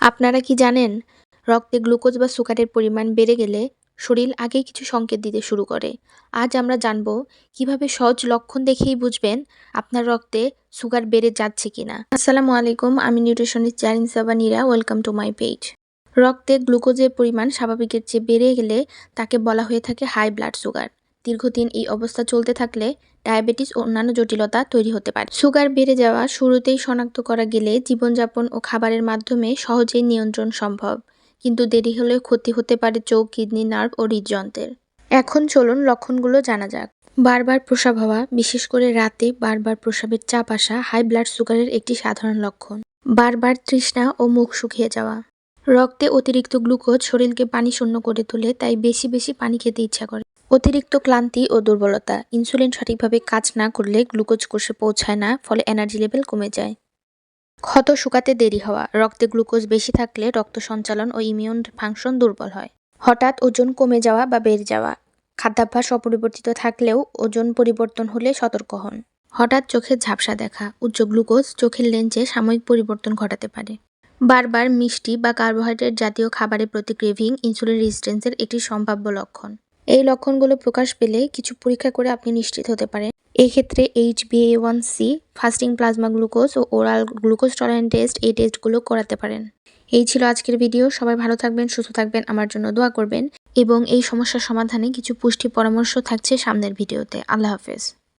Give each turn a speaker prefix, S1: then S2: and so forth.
S1: আপনারা কি জানেন, রক্তে গ্লুকোজ বা সুগারের পরিমাণ বেড়ে গেলে শরীর আগেই কিছু সংকেত দিতে শুরু করে। আজ আমরা জানব কিভাবে সহজ লক্ষণ দেখেই বুঝবেন আপনার রক্তে সুগার বেড়ে যাচ্ছে কিনা। আসসালামু আলাইকুম, আমি nutritionist Zarin Sabanira. Welcome to my page. রক্তে গ্লুকোজের পরিমাণ স্বাভাবিকের চেয়ে বেড়ে গেলে তাকে বলা হয়ে থাকে হাই ব্লাড সুগার। দীর্ঘদিন এই অবস্থা চলতে থাকলে ডায়াবেটিস ও অন্যান্য জটিলতা তৈরি হতে পারে। সুগার বেড়ে যাওয়া শুরুতেই শনাক্ত করা গেলে জীবনযাপন ও খাবারের মাধ্যমে সহজেই নিয়ন্ত্রণ সম্ভব, কিন্তু দেরি হলে ক্ষতি হতে পারে চোখ, কিডনি, নার্ভ ও হৃদযন্ত্রের। এখন চলুন লক্ষণগুলো জানা যাক। বারবার প্রস্রাব হওয়া, বিশেষ করে রাতে বারবার প্রস্রাবের চাপ আসা হাই ব্লাড সুগারের একটি সাধারণ লক্ষণ। বারবার তৃষ্ণা ও মুখ শুকিয়ে যাওয়া। রক্তে অতিরিক্ত গ্লুকোজ শরীরকে পানি শূন্য করে তোলে, তাই বেশি বেশি পানি খেতে ইচ্ছা করে। অতিরিক্ত ক্লান্তি ও দুর্বলতা। ইনসুলিন সঠিকভাবে কাজ না করলে গ্লুকোজ কোষে পৌঁছায় না, ফলে এনার্জি লেভেল কমে যায়। ক্ষত শুকাতে দেরি হওয়া। রক্তে গ্লুকোজ বেশি থাকলে রক্ত সঞ্চালন ও ইমিউন ফাংশন দুর্বল হয়। হঠাৎ ওজন কমে যাওয়া বা বেড়ে যাওয়া। খাদ্যাভ্যাস অপরিবর্তিত থাকলেও ওজন পরিবর্তন হলে সতর্ক হন। হঠাৎ চোখের ঝাপসা দেখা। উচ্চ গ্লুকোজ চোখের লেন্সে সাময়িক পরিবর্তন ঘটাতে পারে। বারবার মিষ্টি বা কার্বোহাইড্রেট জাতীয় খাবারের প্রতি ক্রেভিং ইনসুলিন রেজিস্ট্যান্সের একটি সম্ভাব্য লক্ষণ। এই লক্ষণগুলো প্রকাশ পেলে কিছু পরীক্ষা করে আপনি নিশ্চিত হতে পারেন। এই ক্ষেত্রে HbA1c, ফাস্টিং প্লাজমা গ্লুকোজ ও ওরাল গ্লুকোজ টলারেন্স টেস্ট, এই টেস্টগুলো করাতে পারেন। এই ছিল আজকের ভিডিও। সবাই ভালো থাকবেন, সুস্থ থাকবেন, আমার জন্য দোয়া করবেন এবং এই সমস্যার সমাধানে কিছু পুষ্টি পরামর্শ থাকছে সামনের ভিডিওতে। আল্লাহ হাফেজ।